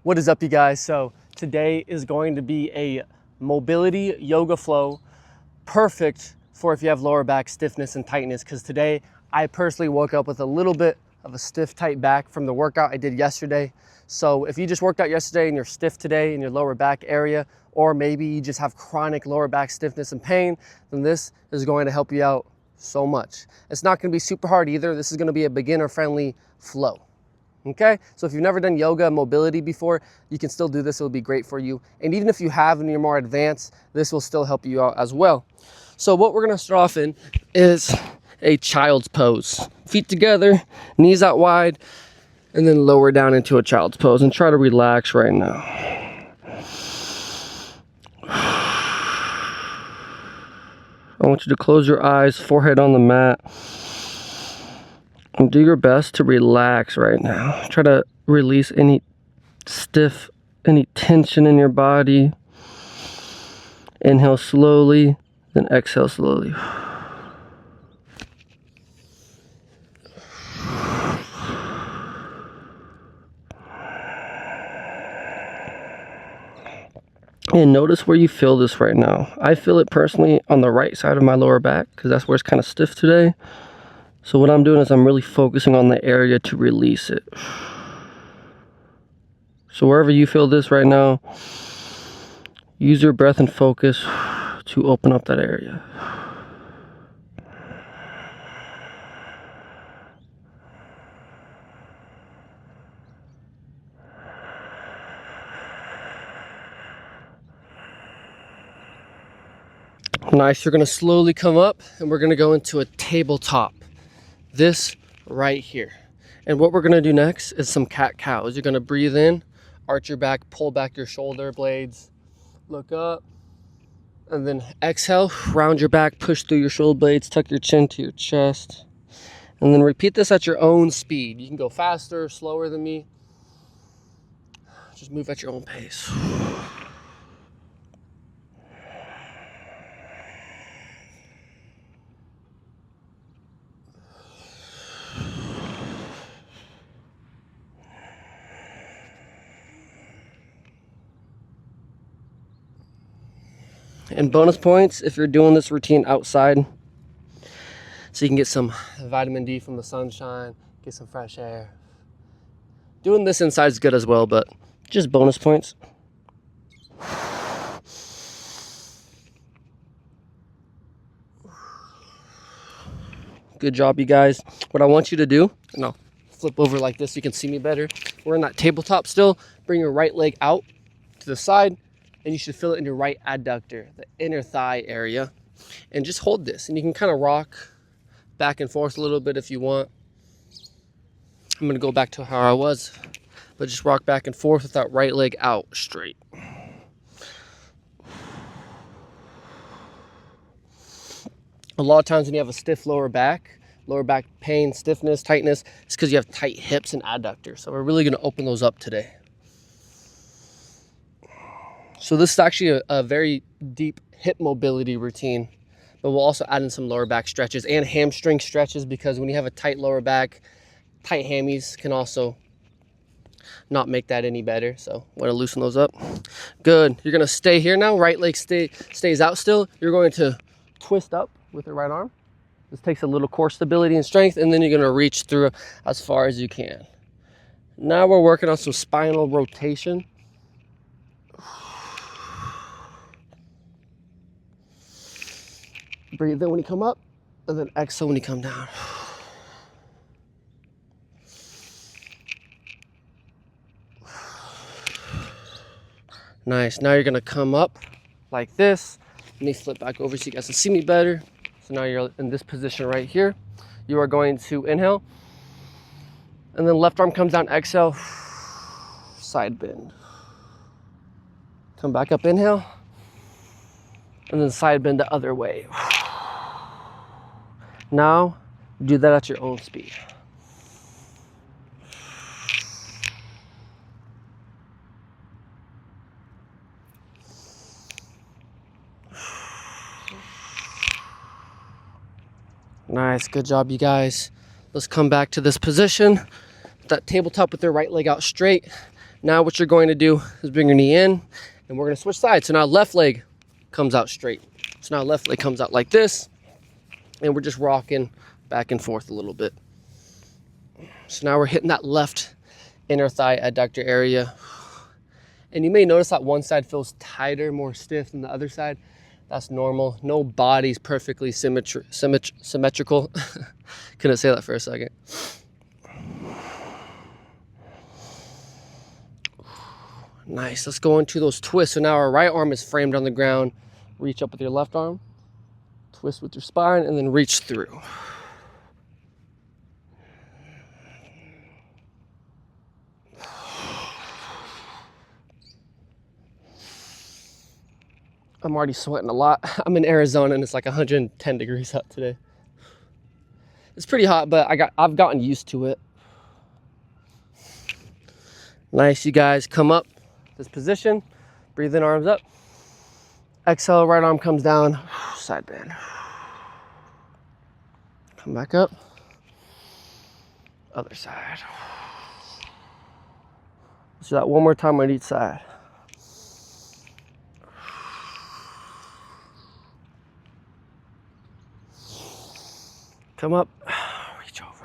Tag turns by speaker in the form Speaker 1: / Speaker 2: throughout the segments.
Speaker 1: What is up, you guys? So today is going to be a mobility yoga flow, perfect for if you have lower back stiffness and tightness, because today I personally woke up with a little bit of a stiff, tight back from the workout I did yesterday. So if you just worked out yesterday and you're stiff today in your lower back area, or maybe you just have chronic lower back stiffness and pain, then this is going to help you out so much. It's not going to be super hard either. This is going to be a beginner-friendly flow. Okay, so if you've never done yoga mobility before, you can still do this. It'll be great for you. And even if you have and you're more advanced, this will still help you out as well. So what we're gonna start off in is a child's pose. Feet together, knees out wide, and then lower down into a child's pose. And try to relax right now. I want you to close your eyes, forehead on the mat. And do your best to relax right now. Try to release any stiff, any tension in your body. Inhale slowly, then exhale slowly. And notice where you feel this right now. I feel it personally on the right side of my lower back because that's where it's kind of stiff today. So what I'm doing is I'm really focusing on the area to release it. So wherever you feel this right now, use your breath and focus to open up that area. Nice, you're gonna slowly come up and we're gonna go into a tabletop. This right here. And what we're gonna do next is some cat-cows. You're gonna breathe in, arch your back, pull back your shoulder blades, look up, and then exhale, round your back, push through your shoulder blades, tuck your chin to your chest. And then repeat this at your own speed. You can go faster, slower than me. Just move at your own pace. And bonus points if you're doing this routine outside, so you can get some vitamin D from the sunshine, get some fresh air. Doing this inside is good as well, but just bonus points. Good job, you guys. What I want you to do, and I'll flip over like this so you can see me better. We're in that tabletop still. Bring your right leg out to the side, and you should feel it in your right adductor, the inner thigh area. And just hold this, and you can kind of rock back and forth a little bit if you want. I'm gonna go back to how I was, but just rock back and forth with that right leg out straight. A lot of times when you have a stiff lower back pain, stiffness, tightness, it's because you have tight hips and adductors. So we're really gonna open those up today. So this is actually a very deep hip mobility routine, but we'll also add in some lower back stretches and hamstring stretches, because when you have a tight lower back, tight hammies can also not make that any better. So want to loosen those up. Good. You're going to stay here now. Right leg stays out still. You're going to twist up with the right arm. This takes a little core stability and strength, and then you're going to reach through as far as you can. Now we're working on some spinal rotation. Breathe in when you come up, and then exhale when you come down. Nice. Now you're gonna come up like this. Let me flip back over so you guys can see me better. So now you're in this position right here. You are going to inhale, and then left arm comes down, exhale, side bend. Come back up, inhale, and then side bend the other way. Now, do that at your own speed. Nice, good job, you guys. Let's come back to this position. That tabletop with their right leg out straight. Now what you're going to do is bring your knee in, and we're gonna switch sides. So now left leg comes out straight. So now left leg comes out like this, and we're just rocking back and forth a little bit. So now we're hitting that left inner thigh adductor area. And you may notice that one side feels tighter, more stiff than the other side. That's normal. No body's perfectly symmetrical. Couldn't say that for a second. Nice, let's go into those twists. So now our right arm is framed on the ground. Reach up with your left arm, twist with your spine, and then reach through. I'm already sweating a lot. I'm in Arizona and it's like 110 degrees out today. It's pretty hot, but I've gotten used to it. Nice, you guys, come up this position, breathe in, arms up. Exhale, right arm comes down, side bend. Come back up, other side. Let's do that one more time on each side. Come up, reach over.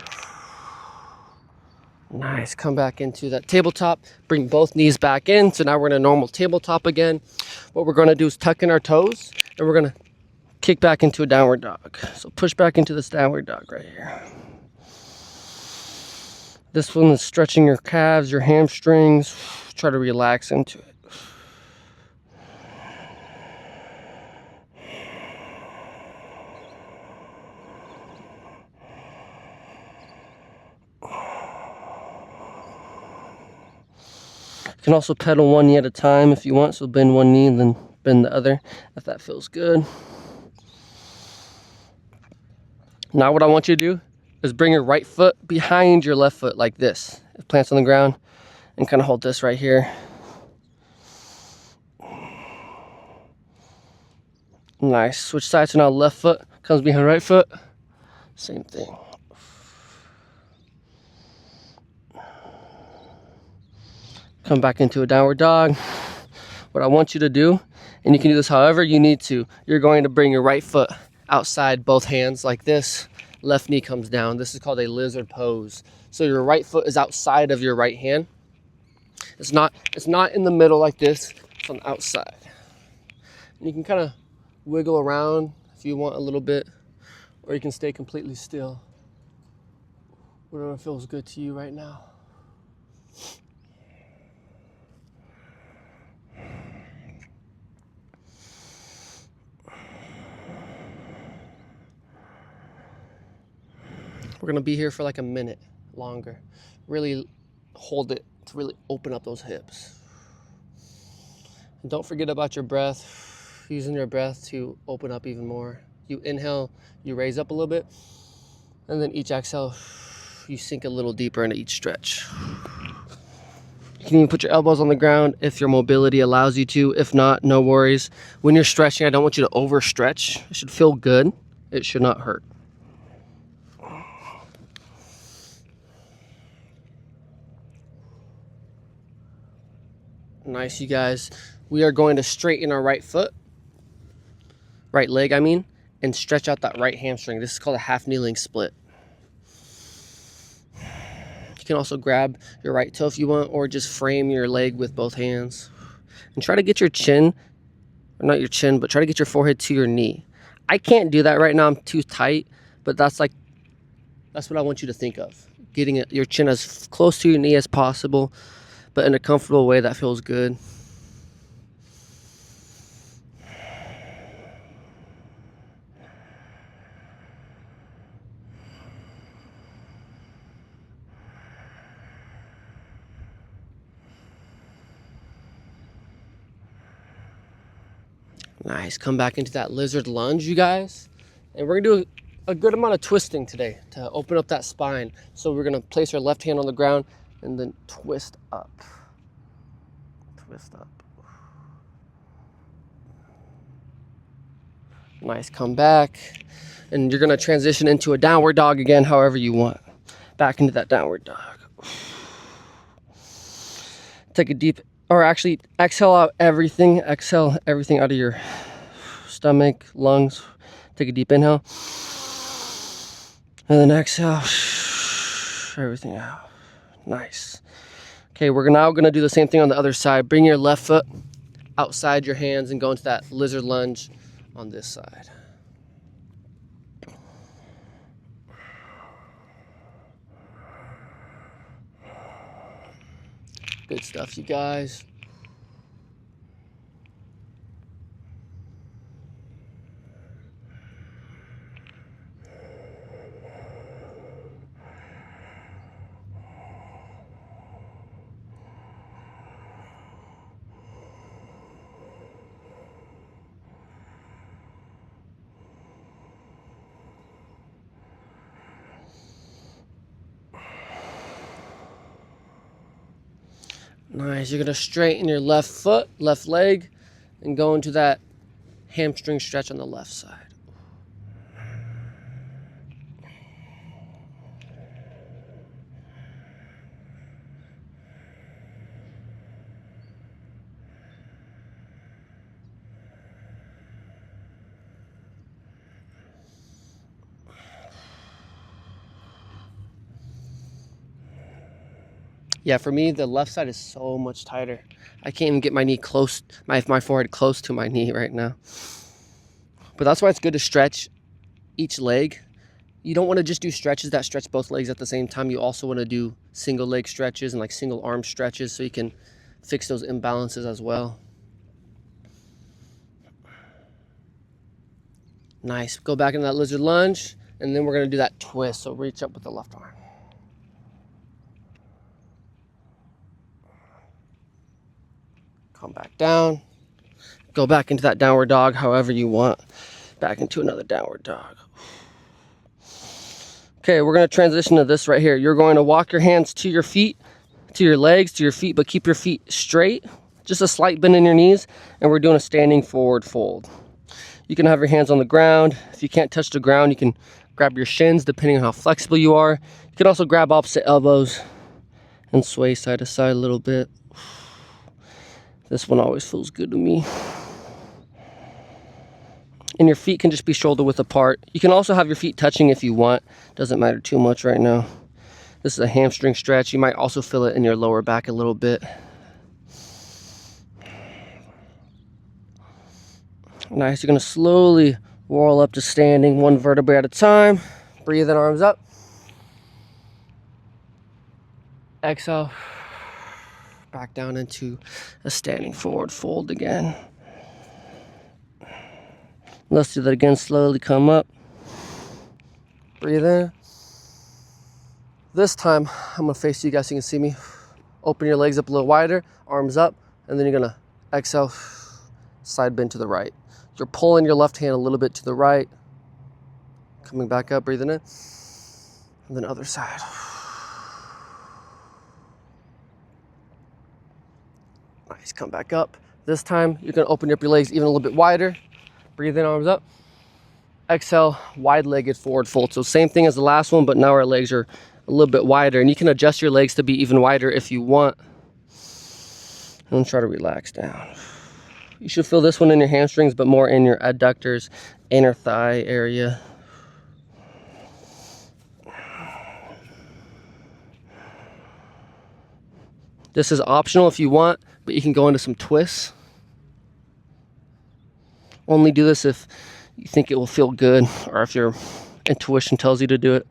Speaker 1: Nice, come back into that tabletop. Bring both knees back in. So now we're in a normal tabletop again. What we're gonna do is tuck in our toes, and we're gonna kick back into a downward dog. So push back into this downward dog right here. This one is stretching your calves, your hamstrings. Try to relax into it. You can also pedal one knee at a time if you want, so bend one knee and then bend the other if that feels good. Now what I want you to do is bring your right foot behind your left foot like this. It plants on the ground, and kind of hold this right here. Nice, switch sides. So now left foot comes behind right foot. Same thing. Come back into a downward dog. What I want you to do, and you can do this however you need to, you're going to bring your right foot outside both hands like this. Left knee comes down. This is called a lizard pose. So your right foot is outside of your right hand. It's not in the middle like this. It's on the outside. And you can kind of wiggle around if you want a little bit, or you can stay completely still. Whatever feels good to you right now. We're gonna be here for like a minute longer. Really hold it to really open up those hips. And don't forget about your breath, using your breath to open up even more. You inhale, you raise up a little bit, and then each exhale, you sink a little deeper into each stretch. You can even put your elbows on the ground if your mobility allows you to. If not, no worries. When you're stretching, I don't want you to overstretch. It should feel good. It should not hurt. Nice, you guys. We are going to straighten our right foot, right leg, I mean, and stretch out that right hamstring. This is called a half kneeling split. You can also grab your right toe if you want, or just frame your leg with both hands. And try to get your chin, or not your chin, but try to get your forehead to your knee. I can't do that right now, I'm too tight, but that's what I want you to think of. Getting your chin as close to your knee as possible, but in a comfortable way that feels good. Nice, come back into that lizard lunge, you guys. And we're gonna do a good amount of twisting today to open up that spine. So we're gonna place our left hand on the ground and then twist up. Twist up. Nice, come back. And you're gonna transition into a downward dog again, however you want. Back into that downward dog. Take a deep, or actually exhale out everything. Exhale everything out of your stomach, lungs. Take a deep inhale. And then exhale everything out. Nice. Okay, we're now gonna do the same thing on the other side. Bring your left foot outside your hands and go into that lizard lunge on this side. Good stuff, you guys. Nice. You're gonna straighten your left foot, left leg, and go into that hamstring stretch on the left side. Yeah, for me, the left side is so much tighter. I can't even get my knee close, my forehead close to my knee right now. But that's why it's good to stretch each leg. You don't want to just do stretches that stretch both legs at the same time. You also want to do single leg stretches and like single arm stretches so you can fix those imbalances as well. Nice. Go back into that lizard lunge, and then we're going to do that twist. So reach up with the left arm. Come back down. Go back into that downward dog however you want. Back into another downward dog. Okay, we're going to transition to this right here. You're going to walk your hands to your feet, to your legs, to your feet, but keep your feet straight. Just a slight bend in your knees, and we're doing a standing forward fold. You can have your hands on the ground. If you can't touch the ground, you can grab your shins depending on how flexible you are. You can also grab opposite elbows and sway side to side a little bit. This one always feels good to me. And your feet can just be shoulder width apart. You can also have your feet touching if you want. Doesn't matter too much right now. This is a hamstring stretch. You might also feel it in your lower back a little bit. Nice. You're going to slowly roll up to standing, one vertebrae at a time. Breathe in, arms up. Exhale. Back down into a standing forward fold again. Let's do that again. Slowly come up. Breathe in. This time, I'm going to face you guys so you can see me. Open your legs up a little wider, arms up, and then you're going to exhale, side bend to the right. You're pulling your left hand a little bit to the right. Coming back up, breathing in. And then other side. Nice, come back up. This time, you're going to open up your legs even a little bit wider. Breathe in, arms up. Exhale, wide-legged forward fold. So same thing as the last one, but now our legs are a little bit wider. And you can adjust your legs to be even wider if you want. And try to relax down. You should feel this one in your hamstrings, but more in your adductors, inner thigh area. This is optional if you want, but you can go into some twists. Only do this if you think it will feel good or if your intuition tells you to do it.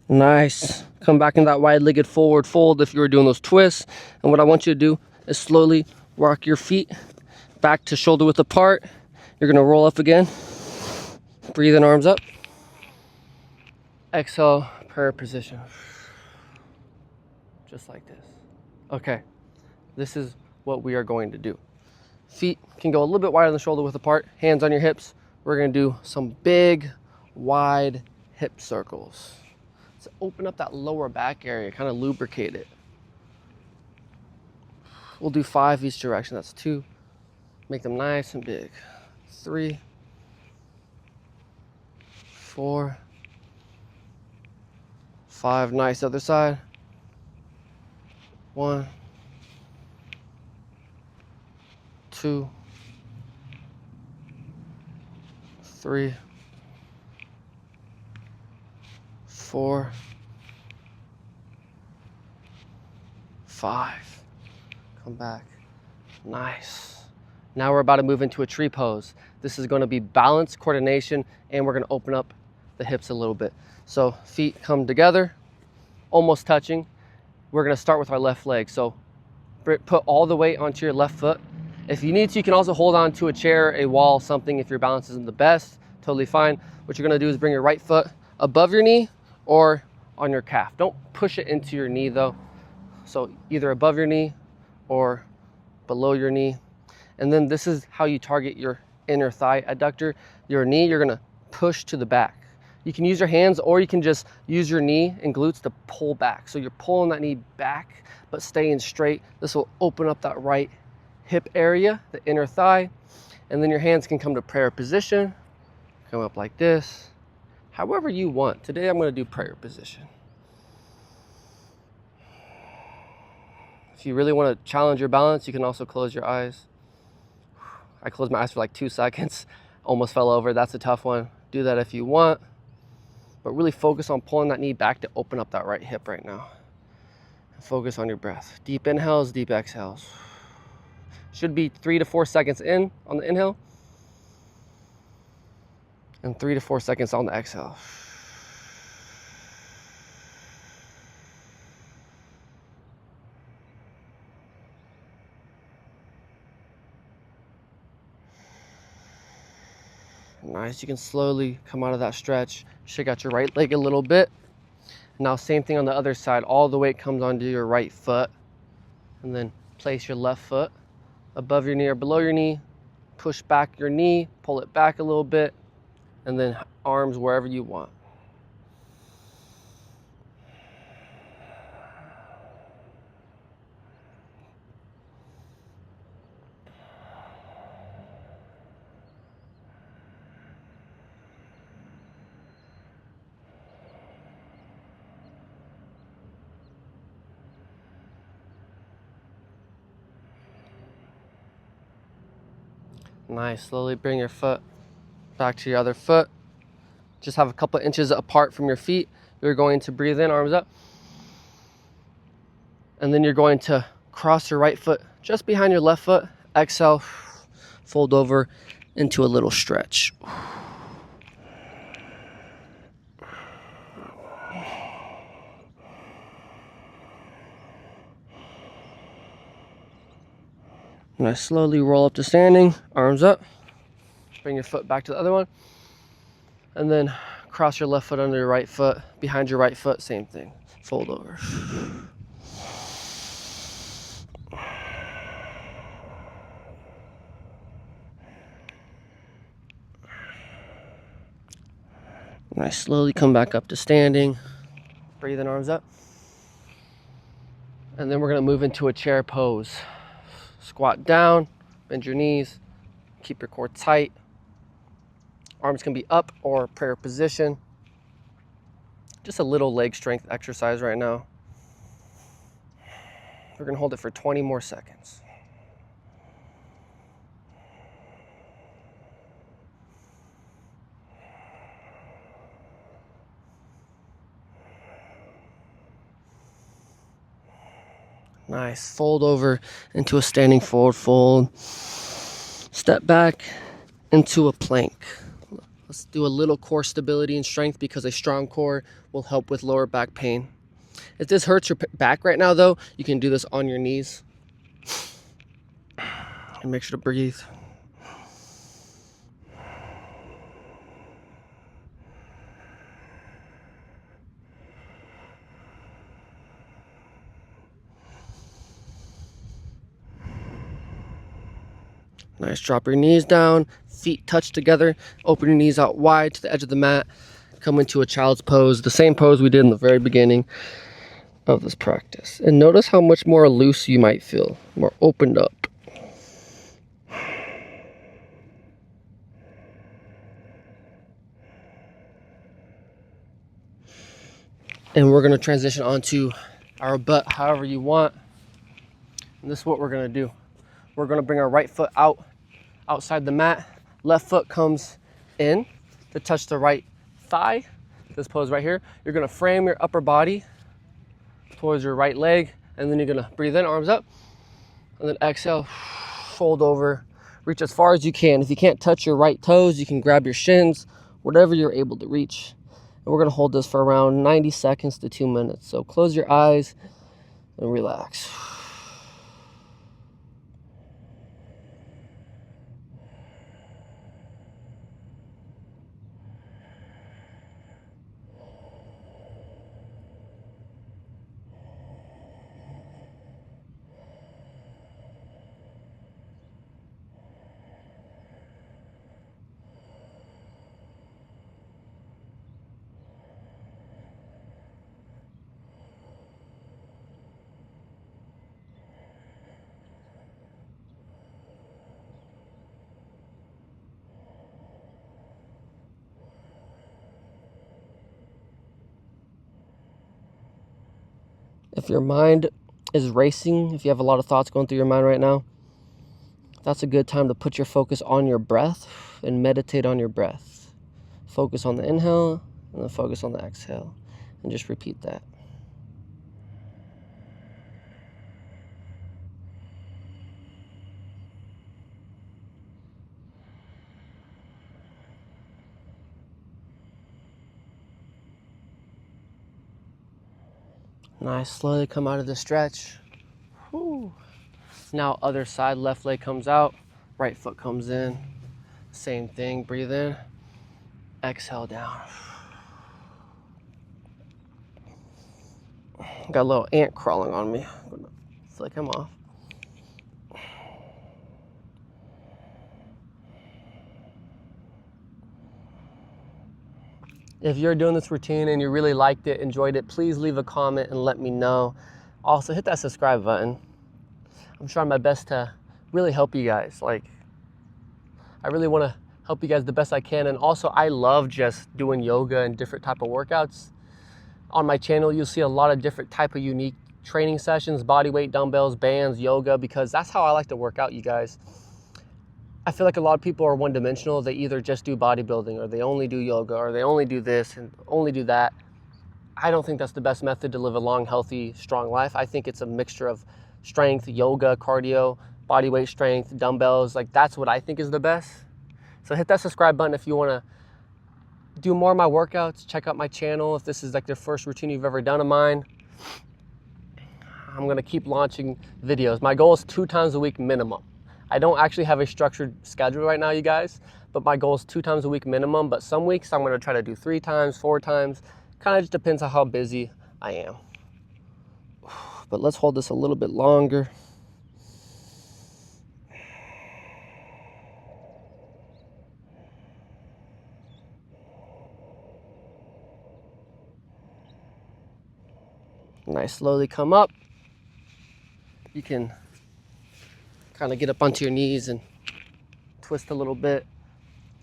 Speaker 1: Nice. Come back in that wide-legged forward fold if you were doing those twists. And what I want you to do is slowly rock your feet back to shoulder width apart. You're going to roll up again. Breathe in, arms up. Exhale, prayer position. Just like this. Okay, this is what we are going to do. Feet can go a little bit wider than shoulder width apart. Hands on your hips. We're going to do some big, wide hip circles. So open up that lower back area, kind of lubricate it. We'll do 5 each direction. That's 2, Make them nice and big. 3, 4, 5. Nice. Other side. 1, 2, 3, 4, 5. Come back. Nice. Now we're about to move into a tree pose. This is going to be balance, coordination, and we're going to open up the hips a little bit. So feet come together, almost touching. We're going to start with our left leg. So put all the weight onto your left foot. If you need to, you can also hold on to a chair, a wall, something if your balance isn't the best. Totally fine. What you're going to do is bring your right foot above your knee or on your calf. Don't push it into your knee though. So either above your knee or below your knee. And then this is how you target your inner thigh adductor. Your knee, you're gonna push to the back. You can use your hands or you can just use your knee and glutes to pull back. So you're pulling that knee back, but staying straight. This will open up that right hip area, the inner thigh. And then your hands can come to prayer position, come up like this, however you want. Today I'm gonna do prayer position. If you really wanna challenge your balance, you can also close your eyes. I closed my eyes for like 2 seconds, almost fell over. That's a tough one. Do that if you want, but really focus on pulling that knee back to open up that right hip right now. Focus on your breath. Deep inhales, deep exhales. Should be 3 to 4 seconds in on the inhale and 3 to 4 seconds on the exhale. Nice, you can slowly come out of that stretch. Shake out your right leg a little bit. Now same thing on the other side. All the weight comes onto your right foot. And then place your left foot above your knee or below your knee. Push back your knee, pull it back a little bit. And then arms wherever you want. Nice, slowly bring your foot back to your other foot. Just have a couple inches apart from your feet. You're going to breathe in, arms up. And then you're going to cross your right foot just behind your left foot. Exhale, fold over into a little stretch. Now slowly roll up to standing, arms up. Bring your foot back to the other one. And then cross your left foot under your right foot, behind your right foot, same thing. Fold over. Nice, slowly come back up to standing. Breathe in, arms up. And then we're gonna move into a chair pose. Squat down, bend your knees, keep your core tight. Arms can be up or prayer position. Just a little leg strength exercise right now. We're gonna hold it for 20 more seconds. Nice, fold over into a standing forward fold. Step back into a plank. Let's do a little core stability and strength because a strong core will help with lower back pain. If this hurts your back right now though, you can do this on your knees. And make sure to breathe. Nice, drop your knees down, feet touch together, open your knees out wide to the edge of the mat, come into a child's pose, the same pose we did in the very beginning of this practice. And notice how much more loose you might feel, more opened up. And we're gonna transition onto our butt however you want. And this is what we're gonna do. We're gonna bring our right foot out, outside the mat. Left foot comes in to touch the right thigh. This pose right here. You're gonna frame your upper body towards your right leg, and then you're gonna breathe in, arms up, and then exhale, fold over, reach as far as you can. If you can't touch your right toes, you can grab your shins, whatever you're able to reach. And we're gonna hold this for around 90 seconds to 2 minutes. So close your eyes and relax. If your mind is racing, if you have a lot of thoughts going through your mind right now, that's a good time to put your focus on your breath and meditate on your breath. Focus on the inhale and then focus on the exhale, and just repeat that. Nice, slowly come out of the stretch. Whew. Now other side, left leg comes out, right foot comes in. Same thing, breathe in, exhale down. Got a little ant crawling on me. I feel like I'm off. If you're doing this routine and you really liked it, enjoyed it, please leave a comment and let me know. Also, hit that subscribe button. I'm trying my best to really help you guys. Like, I really want to help you guys the best I can. And also, I love just doing yoga and different type of workouts. On my channel, you'll see a lot of different type of unique training sessions, body weight, dumbbells, bands, yoga, because that's how I like to work out, you guys. I feel like a lot of people are one-dimensional. They either just do bodybuilding, or they only do yoga, or they only do this and only do that. I don't think that's the best method to live a long, healthy, strong life. I think it's a mixture of strength, yoga, cardio, body weight strength, dumbbells. Like, that's what I think is the best. So hit that subscribe button if you want to do more of my workouts. Check out my channel if this is like the first routine you've ever done of mine. I'm going to keep launching videos. My goal is 2 times a week minimum. I don't actually have a structured schedule right now, you guys, but my goal is 2 times a week minimum. But some weeks I'm going to try to do 3 times, 4 times. Kind of just depends on how busy I am. But let's hold this a little bit longer. Nice, slowly come up. You can kind of get up onto your knees and twist a little bit,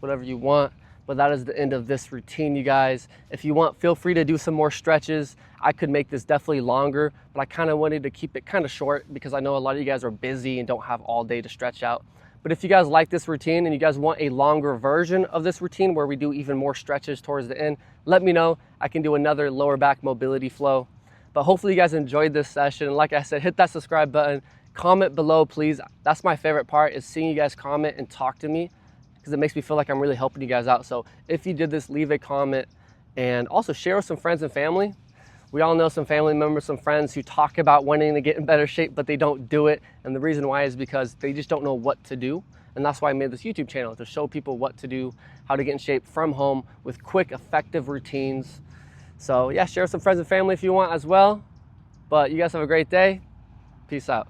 Speaker 1: whatever you want. But that is the end of this routine, you guys. If you want, feel free to do some more stretches. I could make this definitely longer, but I kind of wanted to keep it kind of short because I know a lot of you guys are busy and don't have all day to stretch out. But if you guys like this routine and you guys want a longer version of this routine where we do even more stretches towards the end, let me know. I can do another lower back mobility flow. But hopefully you guys enjoyed this session. Like I said, hit that subscribe button. Comment below, please. That's my favorite part, is seeing you guys comment and talk to me, because it makes me feel like I'm really helping you guys out. So if you did this, leave a comment, and also share with some friends and family. We all know some family members, some friends who talk about wanting to get in better shape, but they don't do it. And the reason why is because they just don't know what to do. And that's why I made this YouTube channel, to show people what to do, how to get in shape from home with quick, effective routines. So yeah, share with some friends and family if you want as well. But you guys have a great day. Peace out.